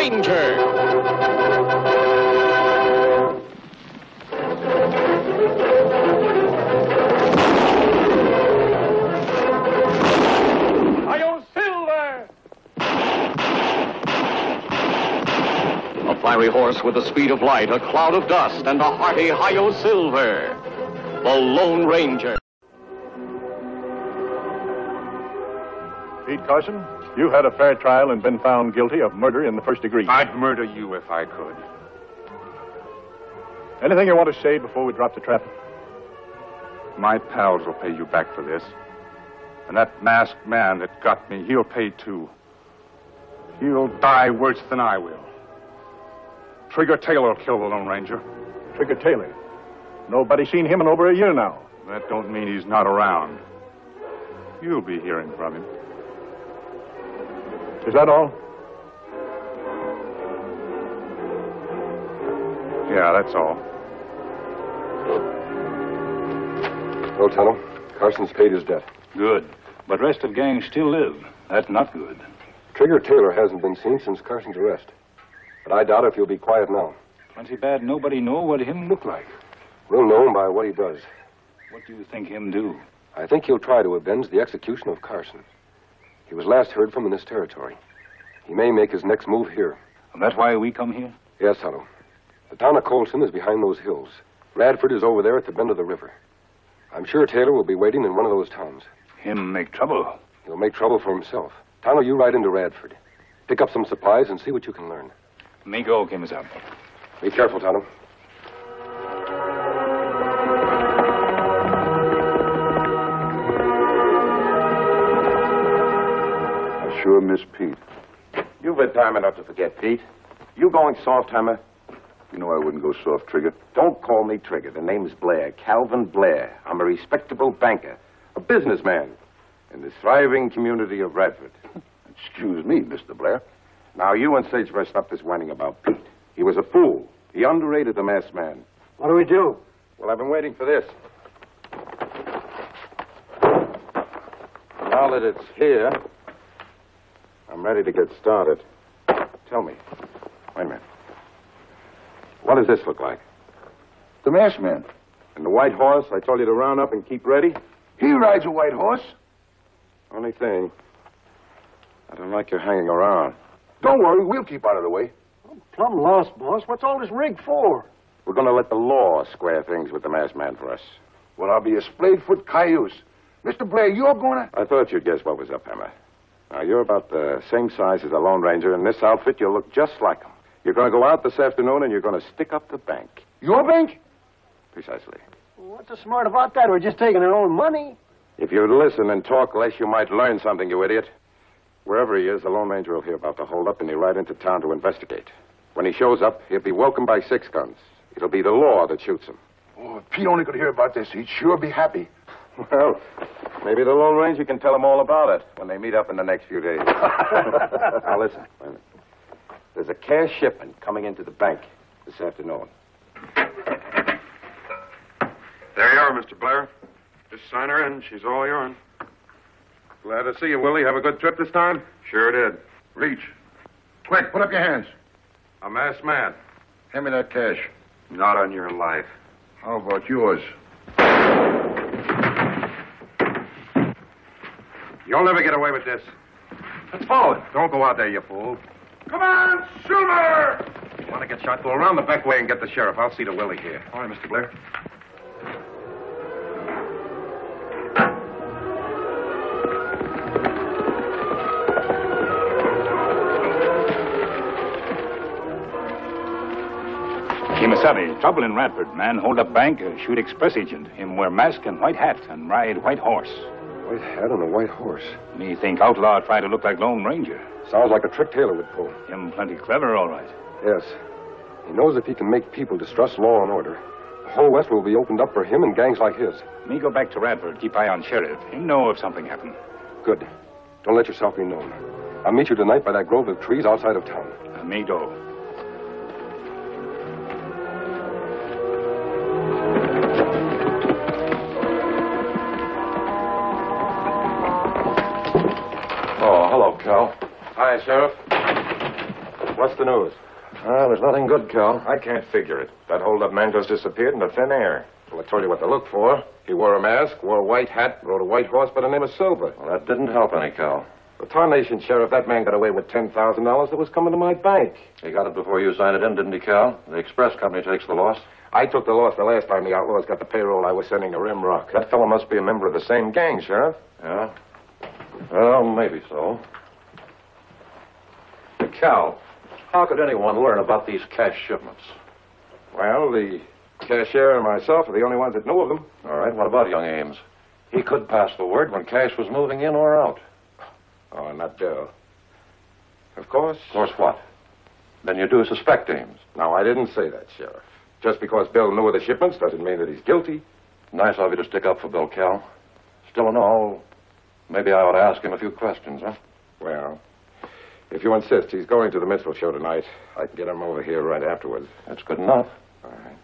Ranger. Hi-Yo Silver! A fiery horse with the speed of light, a cloud of dust, and a hearty Hi-Yo Silver. The Lone Ranger. Pete Carson, you had a fair trial and been found guilty of murder in the first degree. I'd murder you if I could. Anything you want to say before we drop the trap? My pals will pay you back for this. And that masked man that got me, he'll pay too. He'll die worse than I will. Trigger Taylor will kill the Lone Ranger. Trigger Taylor. Nobody's seen him in over a year now. That don't mean he's not around. You'll be hearing from him. Is that all? Yeah, that's all. Well, Tonto, Carson's paid his debt. Good. But rest of gang still live. That's not good. Trigger Taylor hasn't been seen since Carson's arrest. But I doubt if he'll be quiet now. Plenty bad nobody know what him look like. We'll know him by what he does. What do you think him do? I think he'll try to avenge the execution of Carson. He was last heard from in this territory. He may make his next move here. And that's why we come here? Yes, Tonto. The town of Colson is behind those hills. Radford is over there at the bend of the river. I'm sure Taylor will be waiting in one of those towns. Him make trouble? He'll make trouble for himself. Tonto, you ride into Radford. Pick up some supplies and see what you can learn. Me go, Kimasabi. Be careful, Tonto. I sure miss Pete. You've had time enough to forget, Pete. You going soft, Hammer? You know I wouldn't go soft, Trigger. Don't call me Trigger. The name's Blair, Calvin Blair. I'm a respectable banker, a businessman in the thriving community of Radford. Excuse me, Mr. Blair. Now, you and Sagebrush stop this whining about Pete. He was a fool. He underrated the masked man. What do we do? Well, I've been waiting for this. Now that it's here, I'm ready to get started. Tell me. Wait a minute. What does this look like? The masked man. And the white horse I told you to round up and keep ready? He rides a white horse. Only thing, I don't like you hanging around. Don't worry, we'll keep out of the way. I'm plumb lost, boss. What's all this rig for? We're going to let the law square things with the masked man for us. Well, I'll be a splayed-foot cayuse. Mr. Blair, you're gonna... I thought you'd guess what was up, Hammer. Now, you're about the same size as the Lone Ranger. In this outfit, you'll look just like him. You're going to go out this afternoon and you're going to stick up the bank. Your bank? Precisely. What's so smart about that? We're just taking our own money. If you'd listen and talk less, you might learn something, you idiot. Wherever he is, the Lone Ranger will hear about the holdup and he'll ride into town to investigate. When he shows up, he'll be welcomed by 6 guns. It'll be the law that shoots him. Oh, if Pete only could hear about this, he'd sure be happy. Well, maybe the Lone Ranger can tell him all about it when they meet up in the next few days. Now, listen. Wait a minute. There's a cash shipment coming into the bank this afternoon. There you are, Mr. Blair. Just sign her in. She's all yours. Glad to see you, Willie. Have a good trip this time? Sure did. Reach. Quick, put up your hands. A masked man. Hand me that cash. Not on your life. How about yours? You'll never get away with this. Let's follow it. Don't go out there, you fool. Come on, Silver! You want to get shot? Go around the back way and get the sheriff. I'll see to Willie here. All right, Mr. Blair. Kimasabi, trouble in Radford. Man hold up bank, shoot express agent. Him wear mask and white hat and ride white horse. White hat on a white horse. Me think outlaw try to look like Lone Ranger. Sounds like a trick Taylor would pull. Him plenty clever, all right. Yes. He knows if he can make people distrust law and order, the whole West will be opened up for him and gangs like his. Me go back to Radford, keep eye on sheriff. Him know if something happen. Good. Don't let yourself be known. I'll meet you tonight by that grove of trees outside of town. Me go. Oh, hello, Cal. Hi, Sheriff. What's the news? There's nothing good, Cal. I can't figure it. That hold-up man just disappeared into thin air. Well, I told you what to look for. He wore a mask, wore a white hat, rode a white horse by the name of Silver. Well, that didn't help any, Cal. The Tarnation Sheriff, that man got away with $10,000 that was coming to my bank. He got it before you signed it in, didn't he, Cal? The express company takes the loss. I took the loss the last time the outlaws got the payroll I was sending to Rimrock. That fellow must be a member of the same gang, Sheriff. Yeah? Well, maybe so. Cal, how could anyone learn about these cash shipments? Well, the cashier and myself are the only ones that know of them. All right, what about young Ames? He could pass the word when cash was moving in or out. Oh, not Bill. Of course. Of course what? Then you do suspect Ames. No, I didn't say that, Sheriff. Just because Bill knew of the shipments doesn't mean that he's guilty. Nice of you to stick up for Bill, Cal. Still in all, maybe I ought to ask him a few questions, huh? Well, if you insist, he's going to the minstrel show tonight. I can get him over here right afterwards. That's good enough. All right.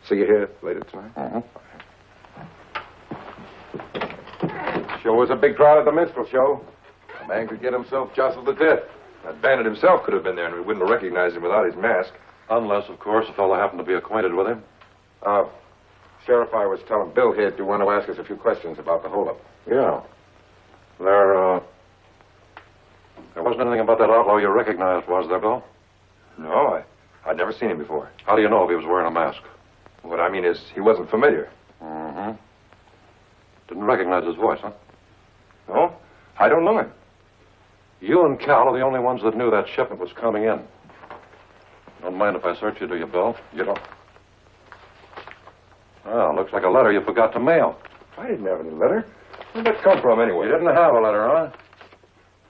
See you here later tonight? Mm-hmm. Sure was a big crowd at the minstrel show. A man could get himself jostled to death. That bandit himself could have been there, and we wouldn't have recognized him without his mask. Unless, of course, the fellow happened to be acquainted with him. Sheriff, I was telling Bill here, do you want to ask us a few questions about the holdup? Yeah. There wasn't anything about that outlaw you recognized, was there, Bill? No, I'd never seen him before. How do you know if he was wearing a mask? What I mean is, he wasn't familiar. Mm-hmm. Didn't recognize his voice, huh? No, I don't know him. You and Cal are the only ones that knew that shipment was coming in. Don't mind if I search you, do you, Bill? You don't. Well, looks like a letter you forgot to mail. I didn't have any letter. Where'd that come from, anyway? You didn't have a letter, huh?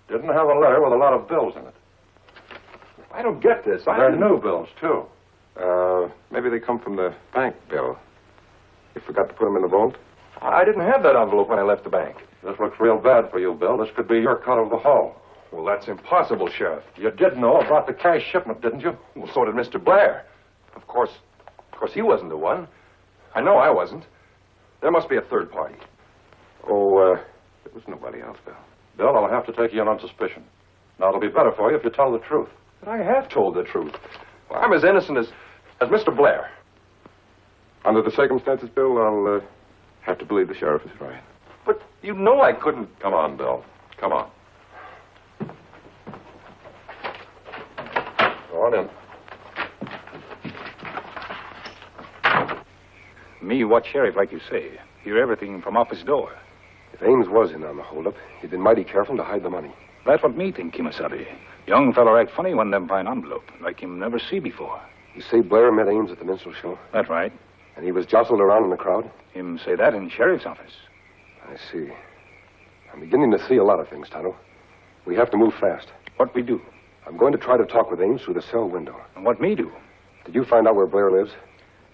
Didn't have a letter with a lot of bills in it. I don't get this. They're new bills, too. Maybe they come from the bank, Bill. You forgot to put them in the vault? I didn't have that envelope when I left the bank. This looks real bad for you, Bill. This could be your cut of the haul. Well, that's impossible, Sheriff. You did know about the cash shipment, didn't you? Well, so did Mr. Blair. Of course, he wasn't the one. I know I wasn't. There must be a third party. Oh, there was nobody else, Bill. Bill, I'll have to take you in on suspicion. Now, it'll be better for you if you tell the truth. But I have told the truth. Well, I'm as innocent as Mr. Blair. Under the circumstances, Bill, I'll have to believe the sheriff is right. But you know I couldn't. Come on, Bill. Come on. Go on in. Me watch sheriff, like you say. Hear everything from off his door. If Ames was in on the holdup, he'd been mighty careful to hide the money. That's what me think, Kimasabi. Young feller act funny when them find envelope, like him never see before. You say Blair met Ames at the minstrel show? That's right. And he was jostled around in the crowd? Him say that in sheriff's office. I see. I'm beginning to see a lot of things, Tonto. We have to move fast. What we do? I'm going to try to talk with Ames through the cell window. And what me do? Did you find out where Blair lives?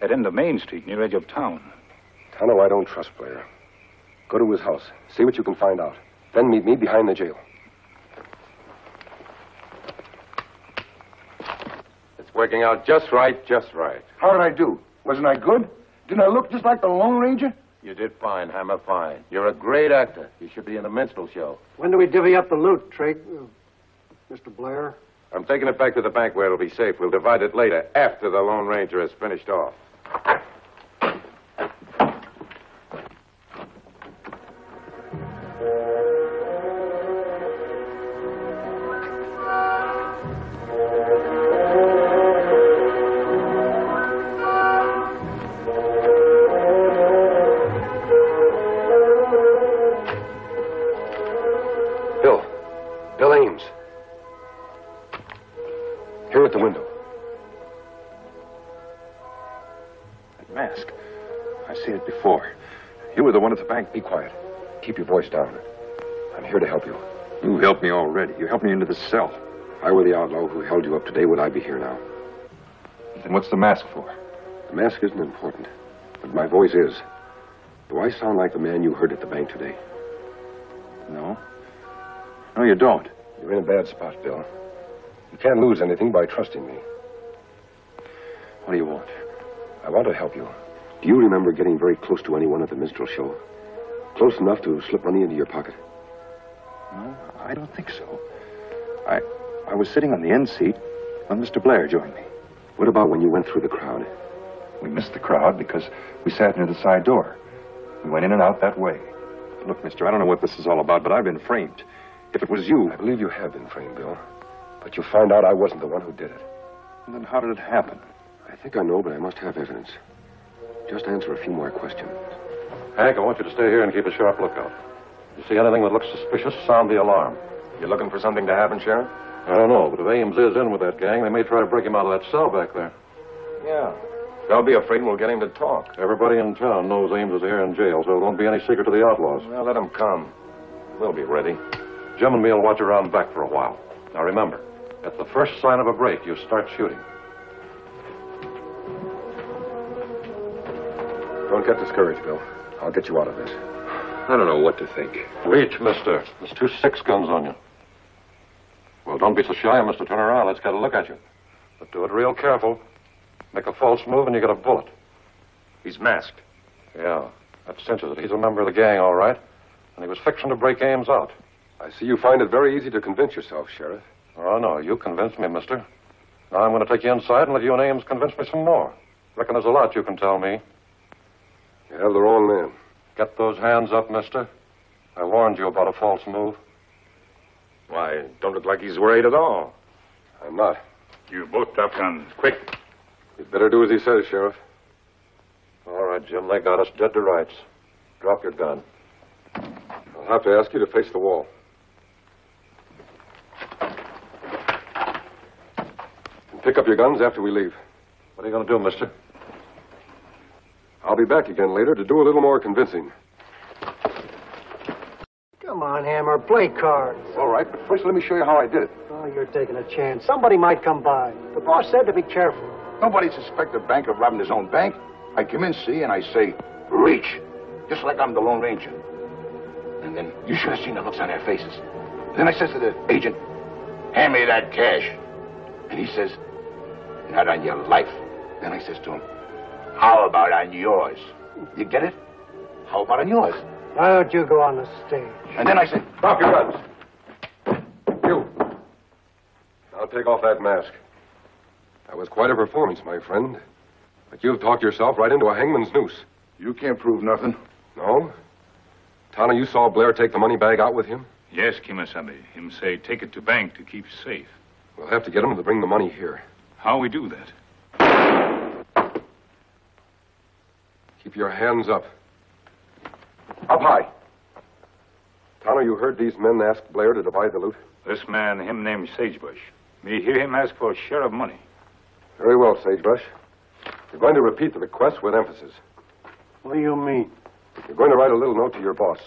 At end of Main Street, near edge of town. Tonto, I don't trust Blair. Go to his house. See what you can find out. Then meet me behind the jail. It's working out just right, just right. How did I do? Wasn't I good? Didn't I look just like the Lone Ranger? You did fine, Hammer, fine. You're a great actor. You should be in a minstrel show. When do we divvy up the loot, Trig? Mr. Blair? I'm taking it back to the bank where it'll be safe. We'll divide it later, after the Lone Ranger has finished off. Bill Ames. Here at the window. That mask. I've seen it before. You were the one at the bank. Be quiet. Keep your voice down. I'm here to help you. You helped me already. You helped me into the cell. If I were the outlaw who held you up today, would I be here now? Then what's the mask for? The mask isn't important, but my voice is. Do I sound like the man you heard at the bank today? No. No, you don't. You're in a bad spot, Bill. You can't lose anything by trusting me. What do you want? I want to help you. Do you remember getting very close to anyone at the minstrel show? Close enough to slip money into your pocket? No, I don't think so. I was sitting on the end seat, Well, Mr. Blair joined me. What about when you went through the crowd? We missed the crowd because we sat near the side door. We went in and out that way. Look, mister, I don't know what this is all about, but I've been framed. If it was you... I believe you have been framed, Bill. But you'll find out I wasn't the one who did it. And then how did it happen? I think I know, but I must have evidence. Just answer a few more questions. Hank, I want you to stay here and keep a sharp lookout. If you see anything that looks suspicious, sound the alarm. You looking for something to happen, Sheriff? I don't know, but if Ames is in with that gang, they may try to break him out of that cell back there. Yeah. Don't be afraid, we'll get him to talk. Everybody in town knows Ames is here in jail, so it won't be any secret to the outlaws. Well, let him come. We'll be ready. Jim and me will watch around back for a while. Now remember, at the first sign of a break, you start shooting. Don't get discouraged, Bill. I'll get you out of this. I don't know what to think. Reach, mister. There's 2 6-guns on you. Well, don't be so shy, mister. Turn around. Let's get a look at you. But do it real careful. Make a false move and you get a bullet. He's masked. Yeah, that cinches it. He's a member of the gang, all right. And he was fixing to break Ames out. I see you find it very easy to convince yourself, Sheriff. Oh, no, you convinced me, mister. Now I'm going to take you inside and let you and Ames convince me some more. Reckon there's a lot you can tell me. You have the wrong man. Get those hands up, mister. I warned you about a false move. Why, don't look like he's worried at all. I'm not. You both drop guns, quick. You'd better do as he says, Sheriff. All right, Jim, they got us dead to rights. Drop your gun. I'll have to ask you to face the wall. And pick up your guns after we leave. What are you going to do, mister? I'll be back again later to do a little more convincing. Come on, Hammer, play cards. All right, but first let me show you how I did it. Oh, you're taking a chance. Somebody might come by. The boss said to be careful. Nobody suspects a bank of robbing his own bank. I come in, see, and I say, reach, just like I'm the Lone Ranger. And then you should have seen the looks on their faces. Then I says to the agent, hand me that cash. And he says, not on your life. Then I says to him, how about on yours? You get it? How about on yours? Why don't you go on the stage? And then I said, drop your guns. You. Now take off that mask. That was quite a performance, my friend. But you've talked yourself right into a hangman's noose. You can't prove nothing. No? Tana, you saw Blair take the money bag out with him? Yes, Kimasabi. Him say take it to bank to keep safe. We'll have to get him to bring the money here. How we do that? Keep your hands up. Up high. Tana, you heard these men ask Blair to divide the loot? This man, him named Sagebush. Me hear him ask for a share of money. Very well, Sagebush. You're going to repeat the request with emphasis. What do you mean? You're going to write a little note to your boss.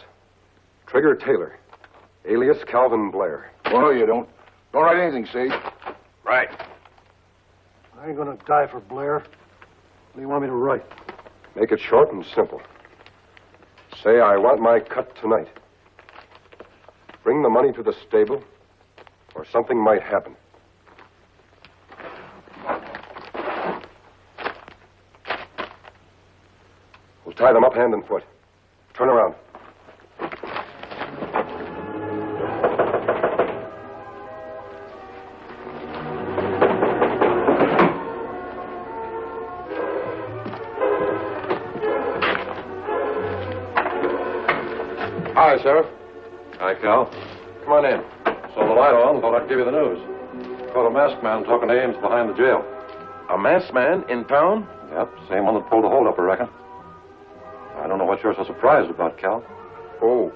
Trigger Taylor, alias Calvin Blair. Oh, no, you don't. Don't write anything, Sage. Right. I ain't gonna die for Blair. What do you want me to write? Make it short and simple. Say, I want my cut tonight. Bring the money to the stable, or something might happen. We'll tie them up hand and foot. Turn around. Hi, Sheriff. Hi, Cal. Come on in. Saw the light on, thought I'd give you the news. Caught a masked man talking to Ames behind the jail. A masked man in town? Yep, same one that pulled the hold up, I reckon. I don't know what you're so surprised about, Cal. Oh,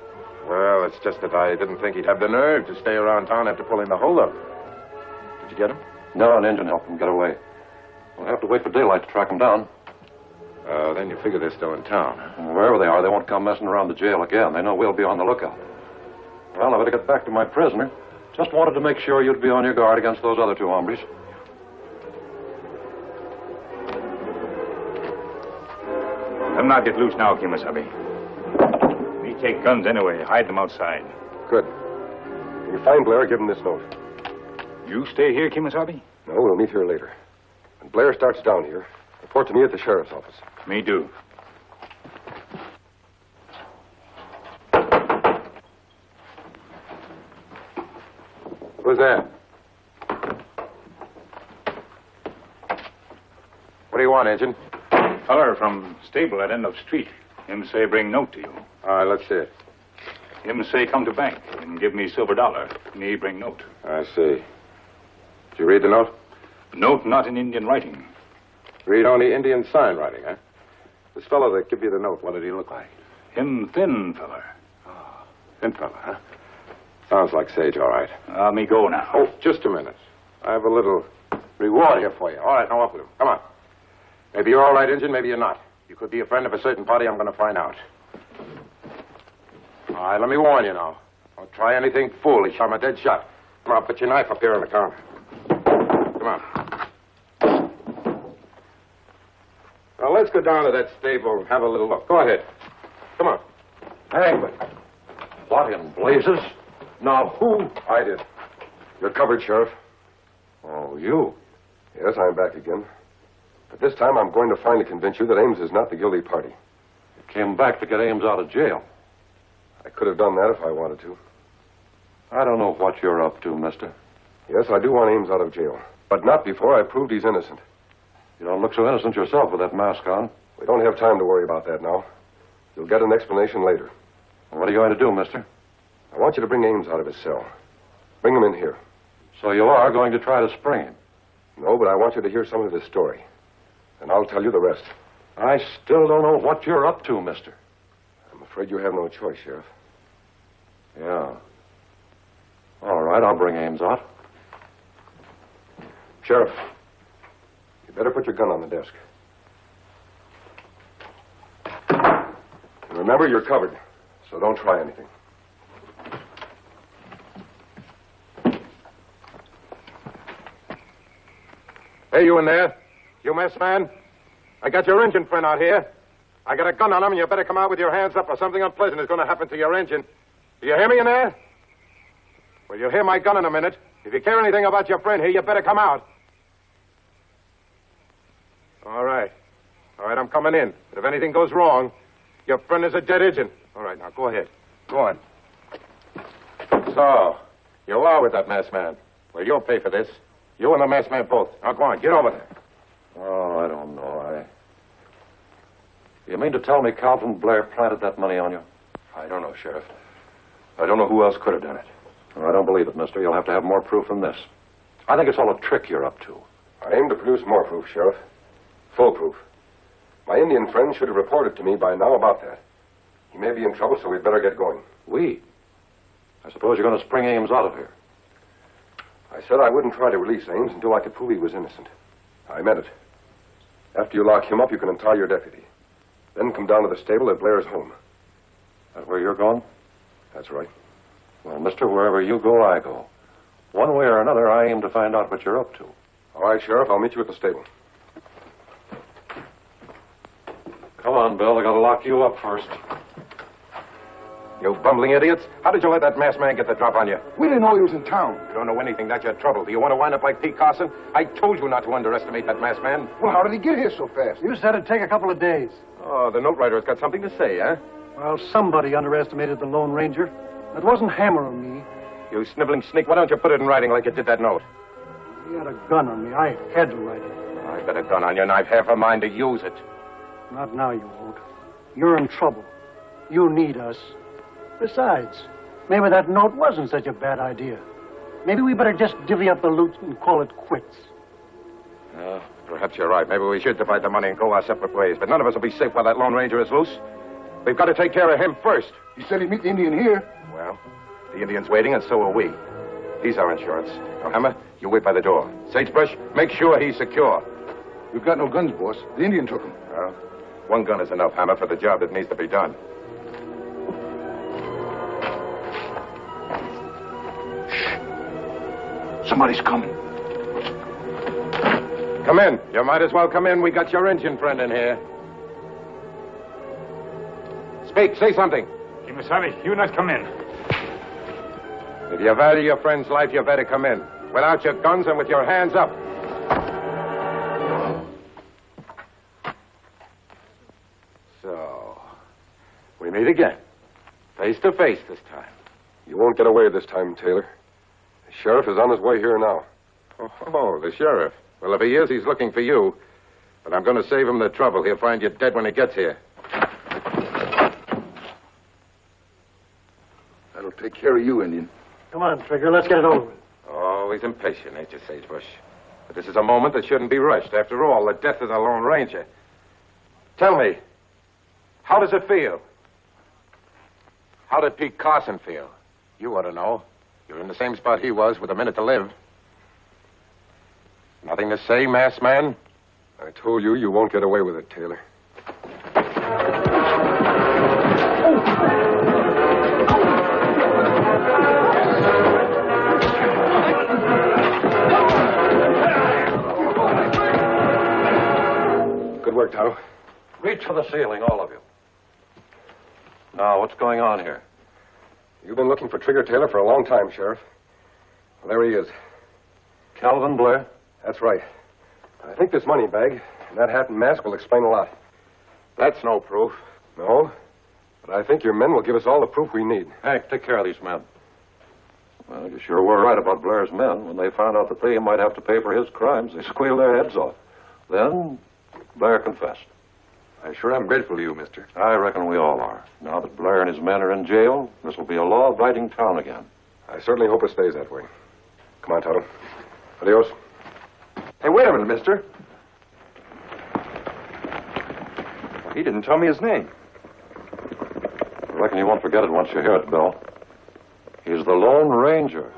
well, it's just that I didn't think he'd have the nerve to stay around town after pulling the holdup. Did you get him? No, an engine helped him get away. We'll have to wait for daylight to track him down. Then you figure they're still in town. And wherever they are, they won't come messing around the jail again. They know we'll be on the lookout. Well, I better get back to my prisoner. Just wanted to make sure you'd be on your guard against those other 2 hombres. Them not get loose now, Kimasabi. We take guns anyway. Hide them outside. Good. When you find Blair, give him this note. You stay here, Kimasabi? No, we'll meet here later. When Blair starts down here, report to me at the sheriff's office. Me do. Who's that? want, Agent? Feller from stable at end of street. Him say bring note to you. All right, let's see it. Him say come to bank and give me silver dollar. Me bring note. I see. Did you read the note? Note not in Indian writing. Read only Indian sign writing, huh? This fellow that give you the note, what did he look like? Him thin feller. Oh, thin fella, huh? Sounds like Sage, all right. Me go now. Oh, just a minute. I have a little reward here for you. All right, now up with him. Come on. Maybe you're all right, Injun, maybe you're not. You could be a friend of a certain party. I'm going to find out. All right, let me warn you now. Don't try anything foolish. I'm a dead shot. Come on, put your knife up here on the counter. Come on. Now, let's go down to that stable and have a little look. Go ahead. Come on. Hangman. What in blazes? Now, who? I did. You're covered, Sheriff. Oh, you? Yes, I'm back again. But this time I'm going to finally convince you that Ames is not the guilty party. You came back to get Ames out of jail. I could have done that if I wanted to. I don't know what you're up to, mister. Yes, I do want Ames out of jail. But not before I proved he's innocent. You don't look so innocent yourself with that mask on. We don't have time to worry about that now. You'll get an explanation later. What are you going to do, mister? I want you to bring Ames out of his cell. Bring him in here. So you are going to try to spring him? No, but I want you to hear some of his story. And I'll tell you the rest. I still don't know what you're up to, mister. I'm afraid you have no choice, Sheriff. Yeah. All right, I'll bring Ames out. Sheriff, you better put your gun on the desk. And remember, you're covered, so don't try anything. Hey, you in there? You mess man? I got your engine friend out here. I got a gun on him, and you better come out with your hands up or something unpleasant is going to happen to your engine. Do you hear me in there? Well, you'll hear my gun in a minute. If you care anything about your friend here, you better come out. All right. All right, I'm coming in. But if anything goes wrong, your friend is a dead engine. All right, now go ahead. Go on. So, you are with that masked man. Well, you'll pay for this. You and the masked man both. Now go on, get over there. Oh, I don't know. You mean to tell me Calvin Blair planted that money on you? I don't know, Sheriff. I don't know who else could have done it. Well, I don't believe it, mister. You'll have to have more proof than this. I think it's all a trick you're up to. I aim to produce more proof, Sheriff. Full proof. My Indian friend should have reported to me by now about that. He may be in trouble, so we'd better get going. We? I suppose you're going to spring Ames out of here. I said I wouldn't try to release Ames until I could prove he was innocent. I meant it. After you lock him up, you can untie your deputy. Then come down to the stable at Blair's home. That where you're going? That's right. Well, mister, wherever you go, I go. One way or another, I aim to find out what you're up to. All right, Sheriff, I'll meet you at the stable. Come on, Bill. I gotta lock you up first. You bumbling idiots. How did you let that masked man get the drop on you? We didn't know he was in town. You don't know anything. That's your trouble. Do you want to wind up like Pete Carson? I told you not to underestimate that masked man. Well, how did he get here so fast? You said it'd take a couple of days. Oh, the note writer's got something to say, huh? Well, somebody underestimated the Lone Ranger. It wasn't Hammer or me. You sniveling sneak, why don't you put it in writing like you did that note? He had a gun on me. I had to write it. I got a gun on you, and I've half a mind to use it. Not now, you won't. You're in trouble. You need us. Besides, maybe that note wasn't such a bad idea. Maybe we better just divvy up the loot and call it quits. Perhaps you're right. Maybe we should divide the money and go our separate ways. But none of us will be safe while that Lone Ranger is loose. We've got to take care of him first. He said he'd meet the Indian here. Well, the Indian's waiting, and so are we. He's our insurance. Now, Hammer, you wait by the door. Sagebrush, make sure he's secure. We've got no guns, boss. The Indian took them. Well, one gun is enough, Hammer, for the job that needs to be done. Somebody's coming. Come in. You might as well come in. We got your engine friend in here. Speak. Say something. Kimasabi, you not come in. If you value your friend's life, you better come in. Without your guns and with your hands up. So, we meet again. Face to face this time. You won't get away this time, Taylor. The sheriff is on his way here now. Oh, the sheriff. Well, if he is, he's looking for you. But I'm going to save him the trouble. He'll find you dead when he gets here. That'll take care of you, Indian. Come on, Trigger, let's get it over with. Oh, he's impatient, ain't you, Sagebrush? But this is a moment that shouldn't be rushed. After all, the death of the Lone Ranger. Tell me, how does it feel? How did Pete Carson feel? You ought to know. You're in the same spot he was with a minute to live. Nothing to say, masked man? I told you you won't get away with it, Taylor. Good work, Tonto. Reach for the ceiling, all of you. Now, what's going on here? You've been looking for Trigger Taylor for a long time, Sheriff. Well, there he is. Calvin Blair? That's right. I think this money bag and that hat and mask will explain a lot. That's no proof. No, but I think your men will give us all the proof we need. Hank, take care of these men. Well, you sure were right about Blair's men. When they found out that they might have to pay for his crimes, they squealed their heads off. Then, Blair confessed. I sure am grateful to you, mister. I reckon we all are. Now that Blair and his men are in jail, this will be a law-abiding town again. I certainly hope it stays that way. Come on, Tonto. Adios. Hey, wait a minute, mister. He didn't tell me his name. I reckon you won't forget it once you hear it, Bill. He's the Lone Ranger.